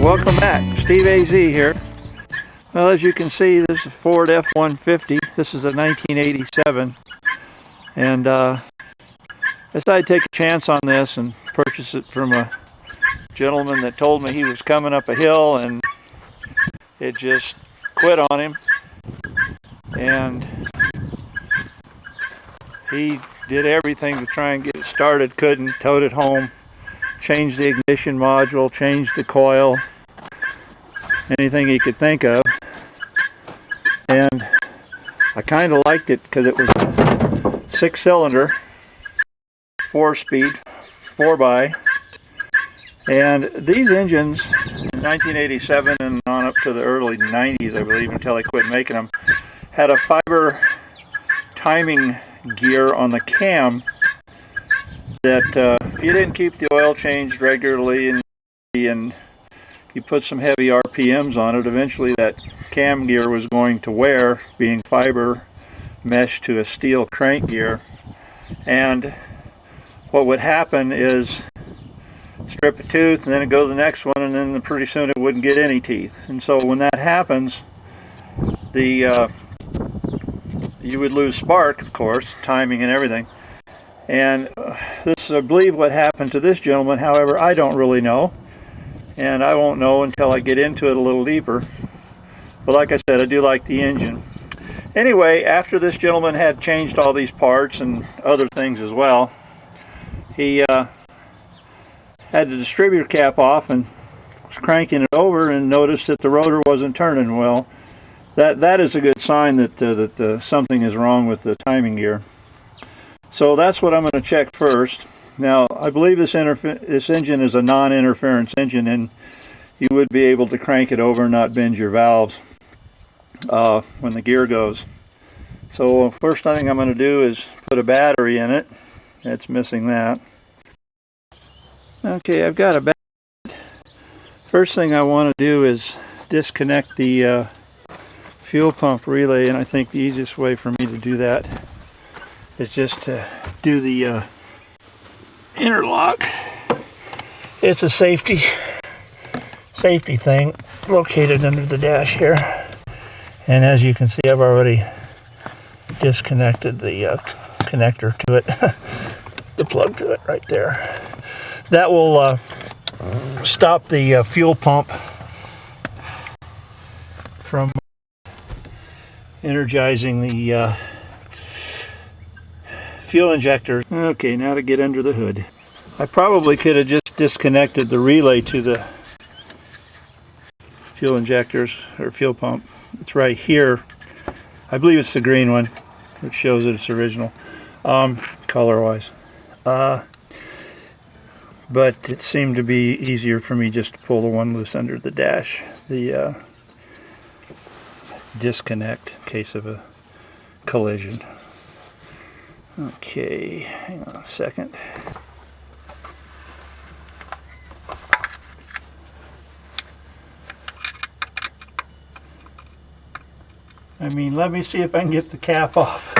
welcome back. Steve AZ here. Well, as you can see, this is a Ford F150. This is a 1987. And I decided to take a chance on this and purchase it from a gentleman that told me he was coming up a hill and it just quit on him. And he did everything to try and get it started, couldn't, towed it home, changed the ignition module, changed the coil, anything he could think of. And I kind of liked it because it was 6-cylinder, 4-speed, 4x. And these engines, in 1987 and on up to the early 90s, I believe, until they quit making them, had a fiber timing gear on the cam that if you didn't keep the oil changed regularly and you put some heavy RPMs on it, eventually that cam gear was going to wear, being fiber meshed to a steel crank gear. And what would happen is strip a tooth and then it'd go to the next one, and then pretty soon it wouldn't get any teeth. And so when that happens, you would lose spark, of course, timing and everything. And this is, I believe, what happened to this gentleman. However, I don't really know, and I won't know until I get into it a little deeper. But like I said, I do like the engine. Anyway, after this gentleman had changed all these parts and other things as well, he had the distributor cap off and was cranking it over and noticed that the rotor wasn't turning well. That is a good sign that something is wrong with the timing gear. So that's what I'm going to check first. Now, I believe this engine is a non-interference engine, and you would be able to crank it over and not bend your valves when the gear goes. So first thing I'm going to do is put a battery in it. It's missing that. Okay, I've got a battery. First thing I want to do is disconnect the fuel pump relay, and I think the easiest way for me to do that is just to do the interlock. It's a safety thing located under the dash here, and as you can see, I've already disconnected the connector to it, the plug to it right there. That will stop the fuel pump from energizing the fuel injector. Okay, now to get under the hood. I probably could have just disconnected the relay to the fuel injectors or fuel pump. It's right here. I believe it's the green one, which shows that it's original, color-wise. But it seemed to be easier for me just to pull the one loose under the dash, the disconnect in case of a collision. Okay, hang on a second. Let me see if I can get the cap off.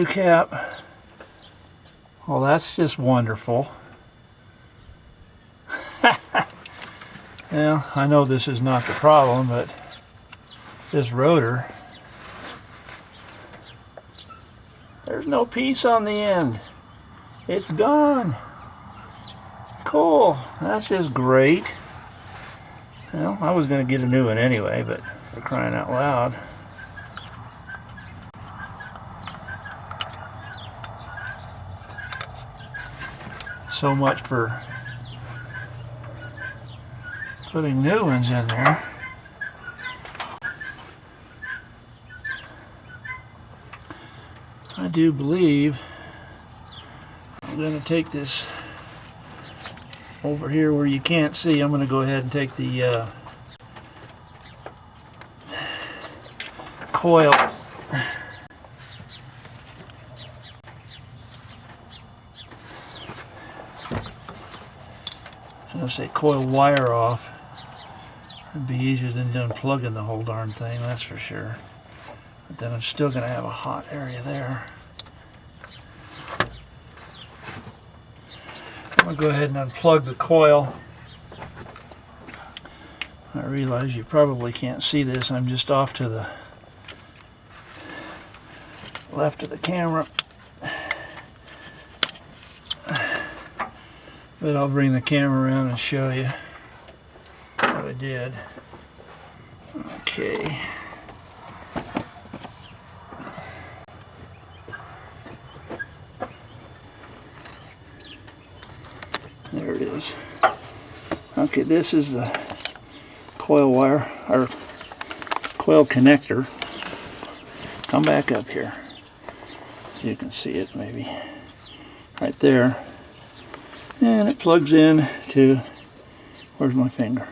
Cap. Well, that's just wonderful. Well, I know this is not the problem, but this rotor, there's no piece on the end. It's gone. Cool. That's just great. Well, I was going to get a new one anyway, but for crying out loud. So much for putting new ones in there. I do believe I'm going to take this over here where you can't see. I'm going to go ahead and take the coil coil wire off. It'd be easier than unplugging the whole darn thing, that's for sure. But then I'm still going to have a hot area there. I'm going to go ahead and unplug the coil. I realize you probably can't see this. I'm just off to the left of the camera. But I'll bring the camera around and show you what I did. Okay. There it is. Okay, this is the coil wire, or coil connector. Come back up here. You can see it maybe. Right there. And it plugs in to, where's my finger?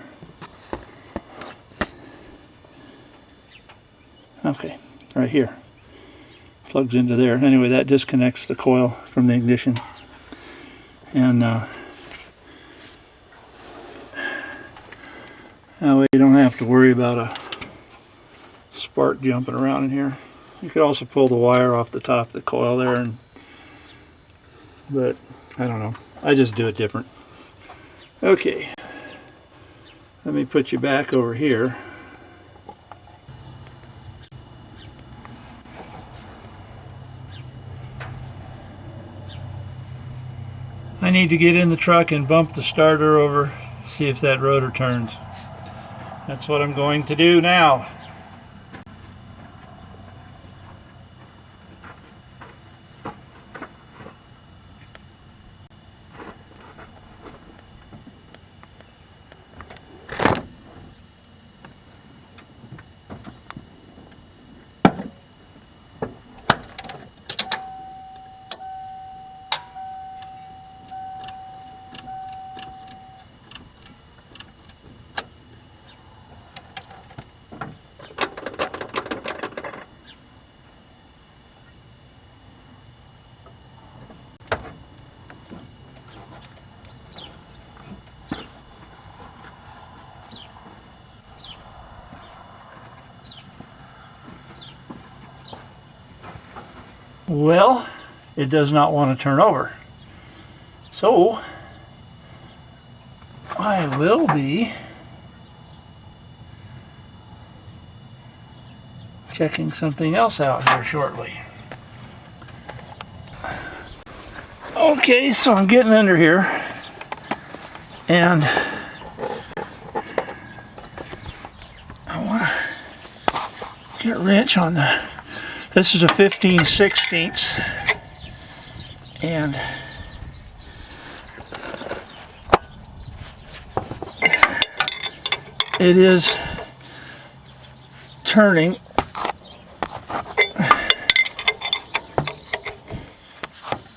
Okay, right here. Plugs into there. Anyway, that disconnects the coil from the ignition. And that way you don't have to worry about a spark jumping around in here. You could also pull the wire off the top of the coil there, but I don't know. I just do it different. Okay, let me put you back over here. I need to get in the truck and bump the starter over, see if that rotor turns. That's what I'm going to do now. Well, it does not want to turn over. So, I will be checking something else out here shortly. Okay, so I'm getting under here, and I want to get a wrench on the, this is a 15/16, and it is turning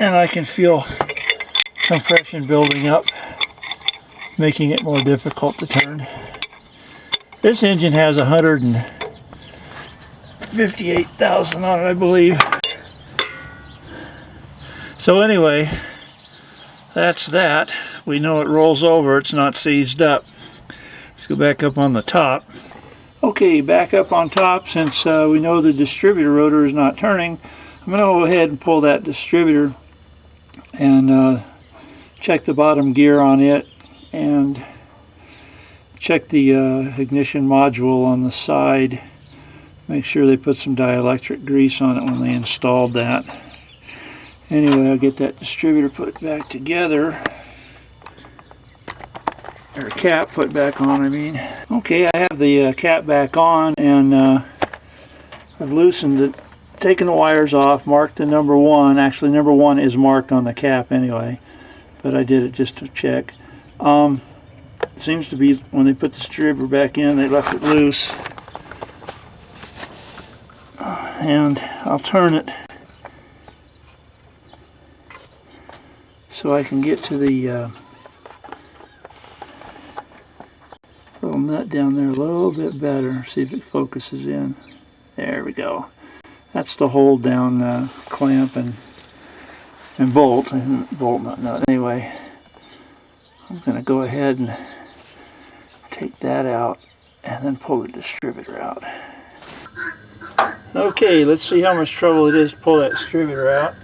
and I can feel compression building up, making it more difficult to turn. This engine has 158,000 on it, I believe. So anyway, that's that. We know it rolls over, it's not seized up. Let's go back up on the top. Okay, back up on top, since we know the distributor rotor is not turning, I'm going to go ahead and pull that distributor and check the bottom gear on it and check the ignition module on the side. Make sure they put some dielectric grease on it when they installed that. Anyway, I'll get that distributor put back together. Or cap put back on, I mean. Okay, I have the cap back on, and I've loosened it, taken the wires off, marked the number 1. Actually, number 1 is marked on the cap anyway. but I did it just to check. Seems to be when they put the distributor back in, they left it loose. And I'll turn it so I can get to the little nut down there a little bit better. See if it focuses in. There we go. That's the hold down clamp and bolt. Bolt, not nut. Anyway, I'm going to go ahead and take that out and then pull the distributor out. Okay, let's see how much trouble it is to pull that distributor out.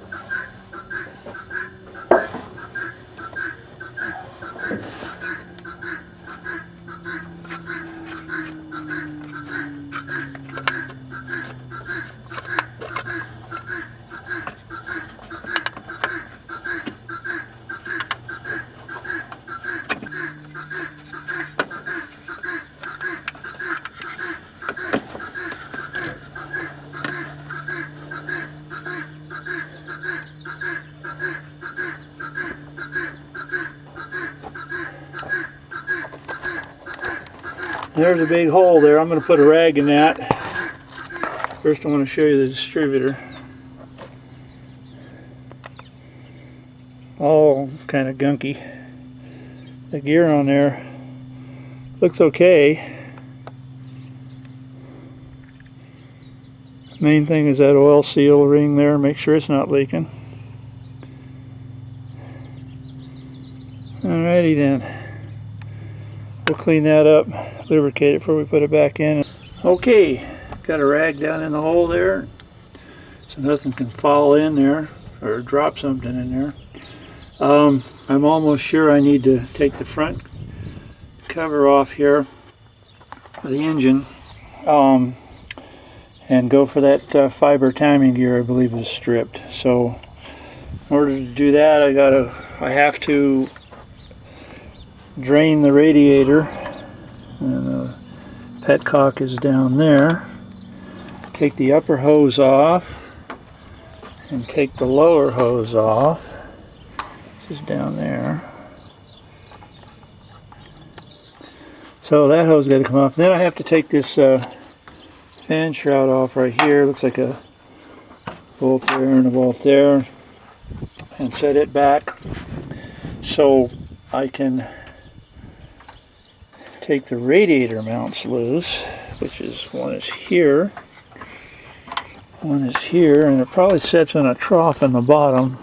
There's a big hole there. I'm going to put a rag in that. First I want to show you the distributor. All kind of gunky. The gear on there looks okay. Main thing is that oil seal ring there. Make sure it's not leaking. Alrighty then. We'll clean that up, lubricate it before we put it back in. Okay, got a rag down in the hole there so nothing can fall in there or drop something in there. I'm almost sure I need to take the front cover off here for the engine and go for that fiber timing gear I believe is stripped. So in order to do that I have to drain the radiator, and the petcock is down there. Take the upper hose off and take the lower hose off, which is down there. So that hose got to come off. Then I have to take this fan shroud off right here. Looks like a bolt there and a bolt there, and set it back so I can take the radiator mounts loose, which is one is here, and it probably sits in a trough in the bottom.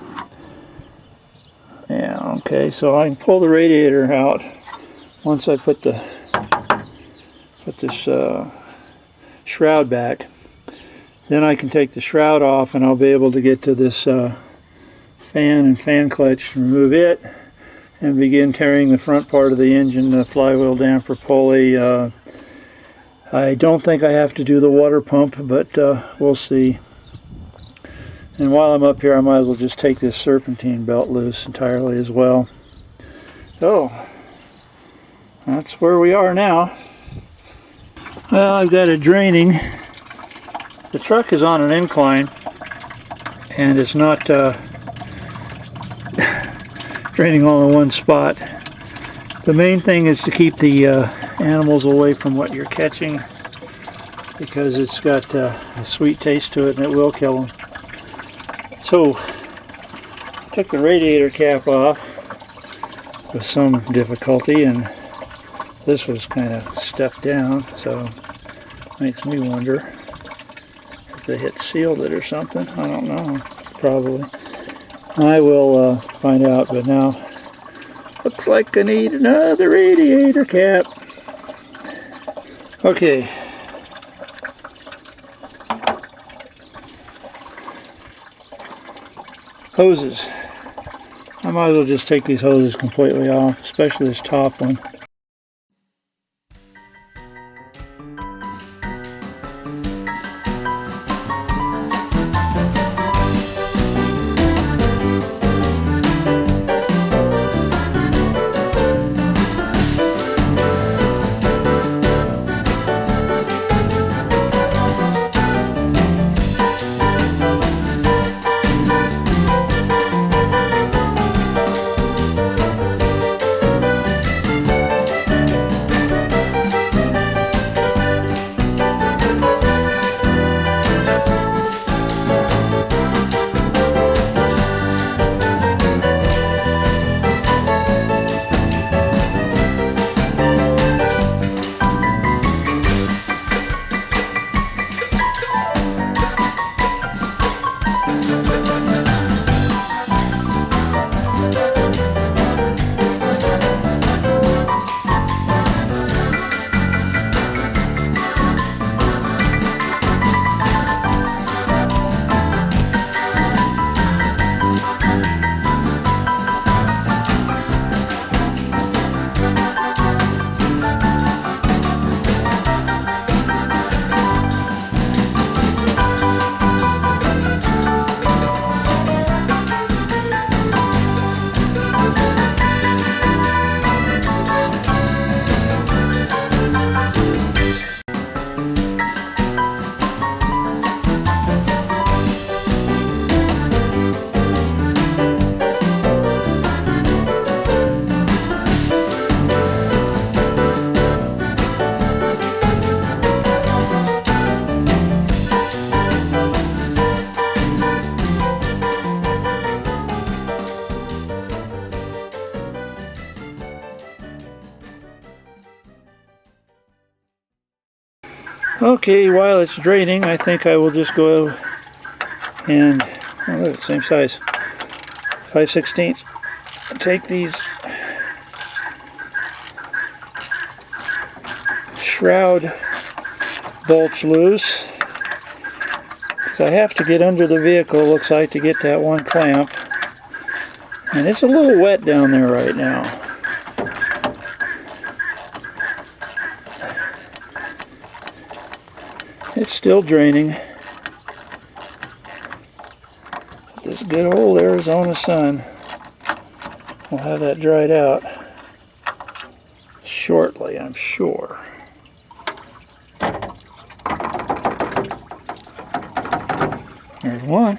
Yeah, okay, so I can pull the radiator out once I put this shroud back. Then I can take the shroud off and I'll be able to get to this fan and fan clutch, remove it, and begin tearing the front part of the engine, the flywheel damper pulley. I don't think I have to do the water pump, but we'll see. And while I'm up here, I might as well just take this serpentine belt loose entirely as well. So, that's where we are now. Well, I've got it draining. The truck is on an incline, and it's not draining all in one spot. The main thing is to keep the animals away from what you're catching, because it's got a sweet taste to it and it will kill them. So, took the radiator cap off with some difficulty, and this was kind of stepped down, so makes me wonder if they had sealed it or something. I don't know, probably. I will find out, but now looks like I need another radiator cap. Okay. Hoses. I might as well just take these hoses completely off, especially this top one. Okay, while it's draining, I think I will just go and, oh look, same size, 5/16. Take these shroud bolts loose, because I have to get under the vehicle, looks like, to get that one clamp. And it's a little wet down there right now. It's still draining. This good old Arizona sun will have that dried out shortly, I'm sure. There's one.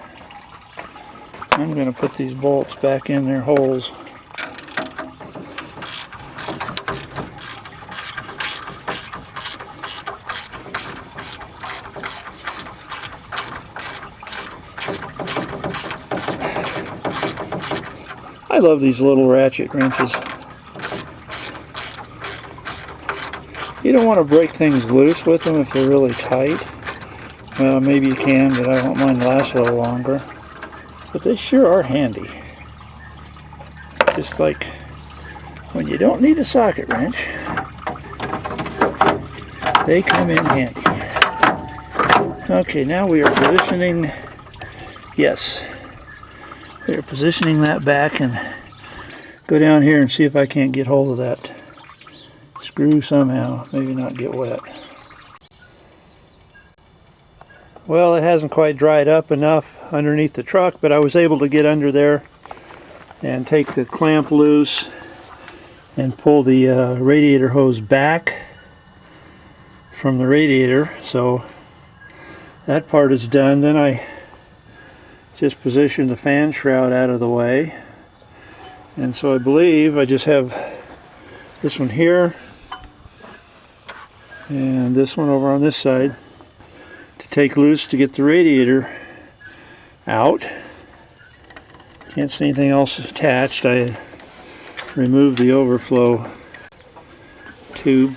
I'm going to put these bolts back in their holes. I love these little ratchet wrenches. You don't want to break things loose with them if they're really tight. Well, maybe you can, but I don't mind last a little longer. But they sure are handy. Just like when you don't need a socket wrench, they come in handy. Okay, now we are positioning, yes, we are positioning that back, and go down here and see if I can't get hold of that screw somehow, maybe not get wet. Well, it hasn't quite dried up enough underneath the truck, but I was able to get under there and take the clamp loose and pull the radiator hose back from the radiator. So that part is done. Then I just positioned the fan shroud out of the way, and so I believe I just have this one here and this one over on this side to take loose to get the radiator out. Can't see anything else attached. I removed the overflow tube.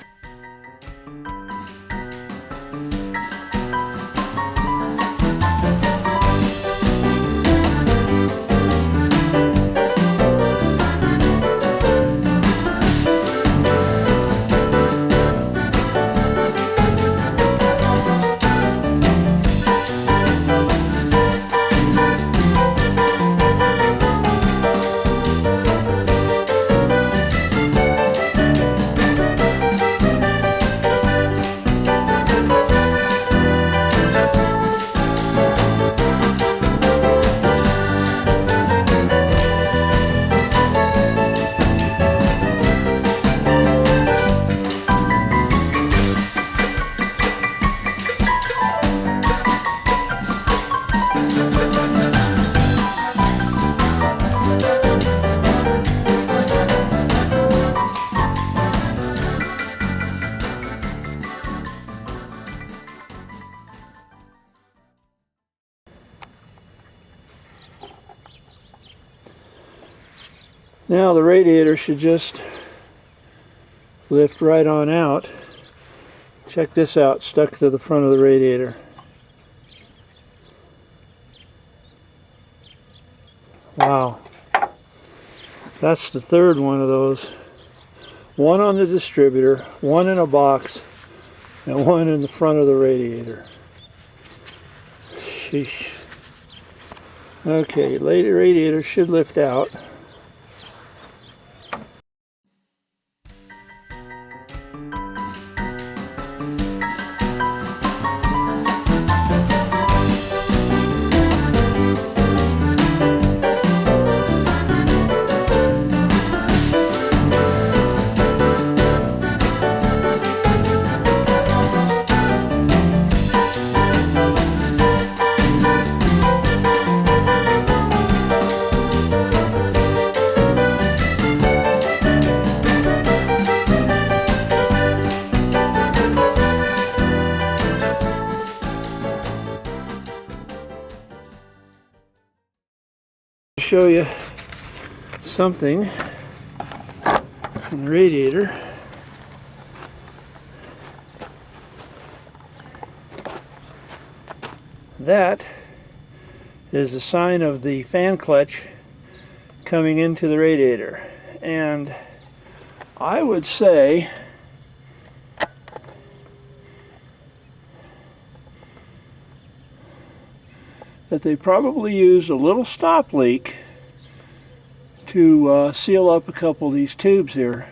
Now the radiator should just lift right on out. Check this out, stuck to the front of the radiator. Wow. That's the third one of those. One on the distributor, one in a box, and one in the front of the radiator. Sheesh. Okay, later radiator should lift out. Show you something on the radiator. that is a sign of the fan clutch coming into the radiator. And I would say that they probably used a little stop leak to seal up a couple of these tubes here.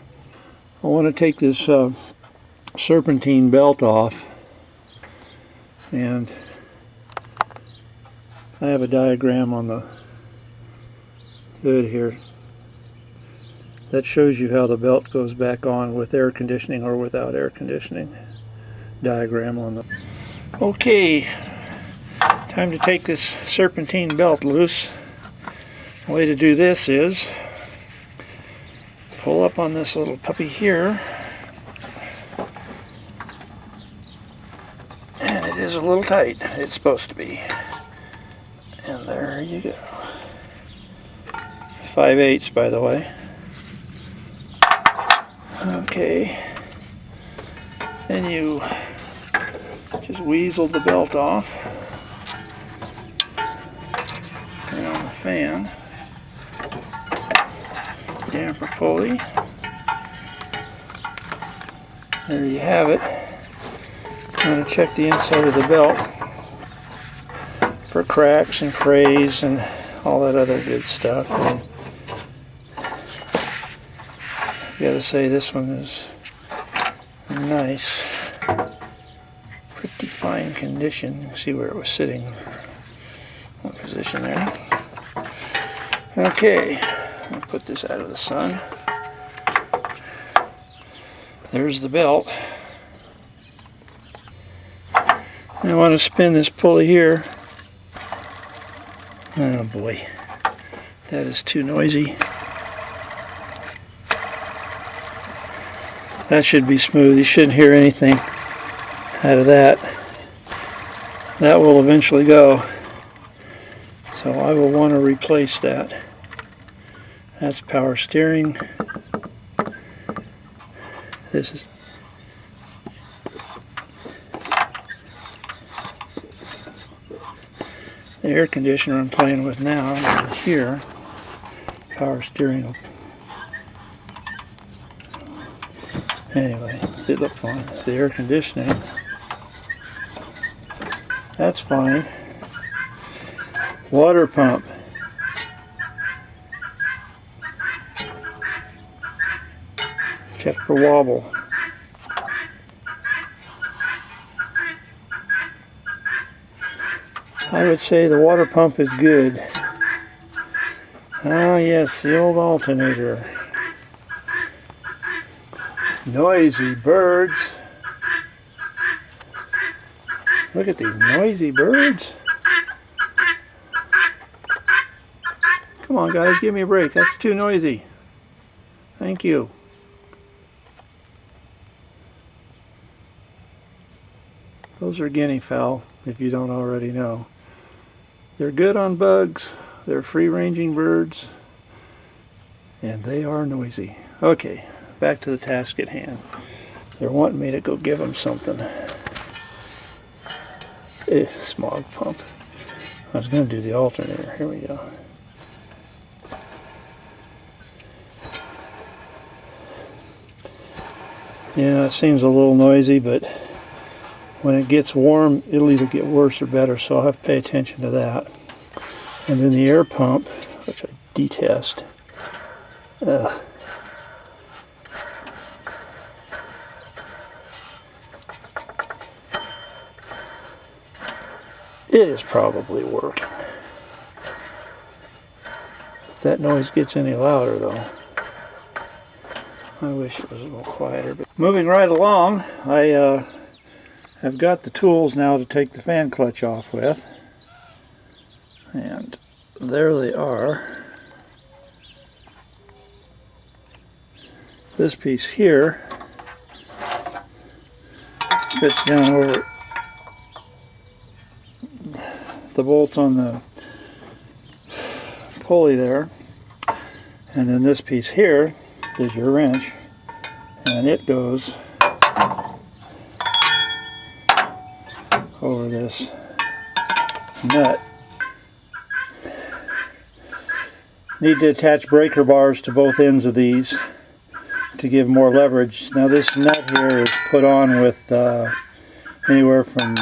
I want to take this serpentine belt off, and I have a diagram on the hood here that shows you how the belt goes back on with air conditioning or without air conditioning. Diagram on the... Okay, time to take this serpentine belt loose. The way to do this is pull up on this little puppy here, and it is a little tight. It's supposed to be. And there you go. 5/8 by the way. Okay. Then you just weasel the belt off. And on the fan, damper pulley. There you have it. I'm going to check the inside of the belt for cracks and frays and all that other good stuff. And I gotta say, this one is nice, pretty fine condition. You can see where it was sitting, one position there. Okay, I'll put this out of the sun. There's the belt. I want to spin this pulley here. Oh boy, that is too noisy. That should be smooth. You shouldn't hear anything out of that. That will eventually go. So I will want to replace that. That's power steering. This is the air conditioner I'm playing with now. Here, power steering. Anyway, it looked fine. The air conditioning, that's fine. Water pump. Check for wobble. I would say the water pump is good. Ah yes, the old alternator. Noisy birds. Look at these noisy birds. Come on guys, give me a break. That's too noisy. Thank you. Those are guinea fowl, if you don't already know. They're good on bugs. They're free-ranging birds. And they are noisy. Okay, back to the task at hand. They're wanting me to go give them something. Smog pump. I was going to do the alternator. Here we go. Yeah, it seems a little noisy, but when it gets warm, it'll either get worse or better, so I'll have to pay attention to that. And then the air pump, which I detest. It is probably working. If that noise gets any louder, though, I wish it was a little quieter. But moving right along, I have got the tools now to take the fan clutch off with. And there they are. This piece here fits down over the bolt on the pulley there. And then this piece here is your wrench, and it goes over this nut. Need to attach breaker bars to both ends of these to give more leverage. Now this nut here is put on with anywhere from,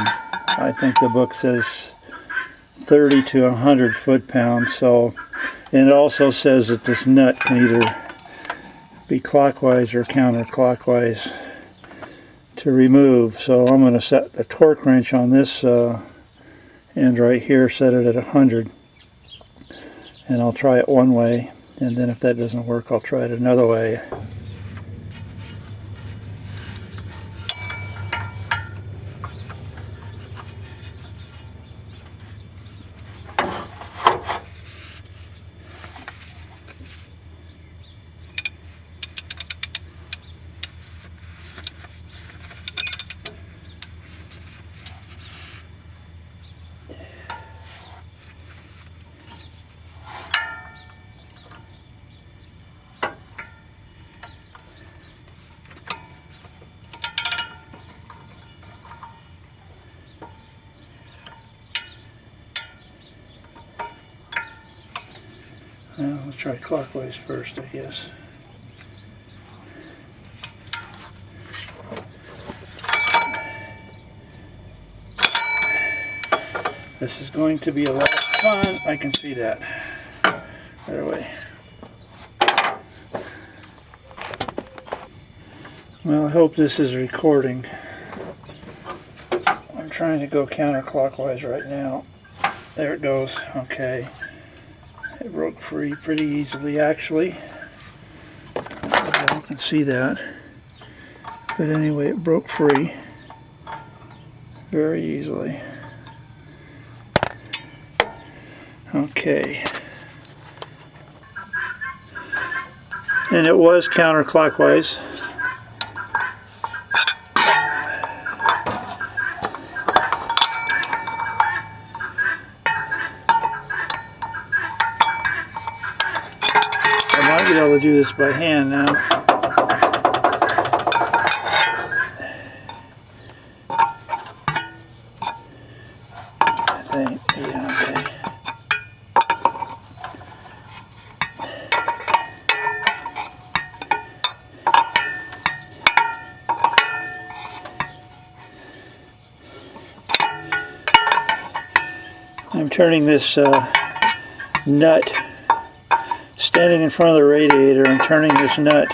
I think the book says 30 to 100 foot-pounds. So, and it also says that this nut can either be clockwise or counterclockwise to remove. So I'm going to set a torque wrench on this end right here, set it at 100, and I'll try it one way, and then if that doesn't work I'll try it another way. Well, we'll try clockwise first, I guess. This is going to be a lot of fun. I can see that right away. Well, I hope this is recording. I'm trying to go counterclockwise right now. There it goes. Okay. It broke free pretty easily, actually. You can see that. But anyway, it broke free very easily. Okay. And it was counterclockwise. I might be able to do this by hand now. I think, yeah, okay. I'm turning this nut, standing in front of the radiator, and turning this nut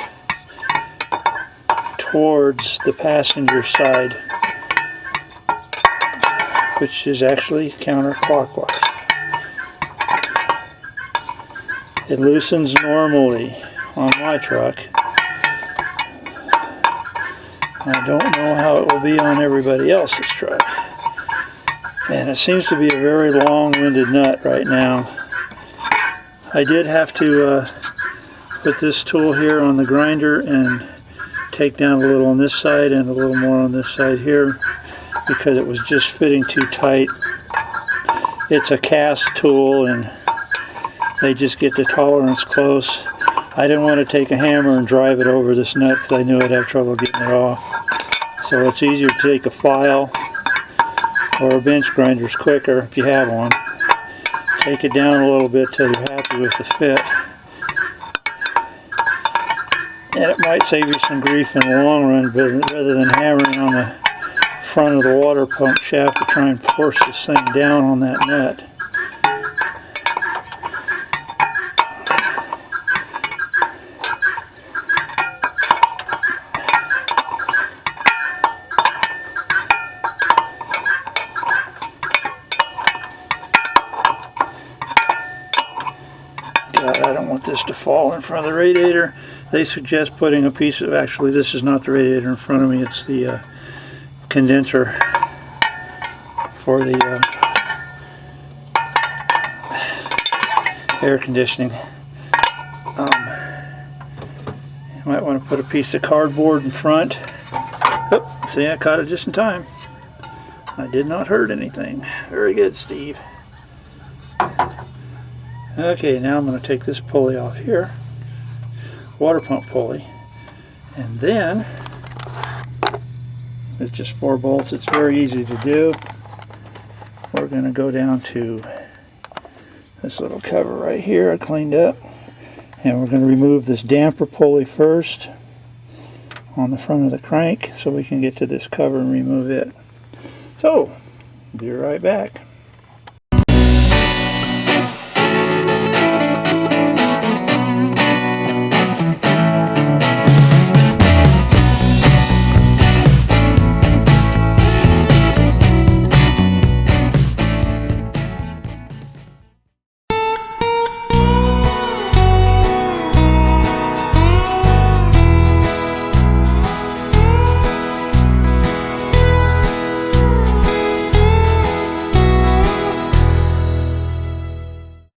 towards the passenger side, which is actually counterclockwise. It loosens normally on my truck. I don't know how it will be on everybody else's truck. And it seems to be a very long-winded nut right now. I did have to put this tool here on the grinder and take down a little on this side and a little more on this side here because it was just fitting too tight. It's a cast tool and they just get the tolerance close. I didn't want to take a hammer and drive it over this nut because I knew I'd have trouble getting it off. So it's easier to take a file, or a bench grinder's quicker if you have one. Take it down a little bit till you're happy with the fit. And it might save you some grief in the long run, but rather than hammering on the front of the water pump shaft to try and force this thing down on that nut. God, I don't want this to fall in front of the radiator. They suggest putting a piece of, actually this is not the radiator in front of me, it's the condenser for the air conditioning. You might want to put a piece of cardboard in front. Oh, see, I caught it just in time. I did not hurt anything. Very good, Steve. Okay, now I'm going to take this pulley off here, water pump pulley, and then it's just 4 bolts. It's very easy to do. we're going to go down to this little cover right here I cleaned up, and we're going to remove this damper pulley first on the front of the crank so we can get to this cover and remove it. So, be right back.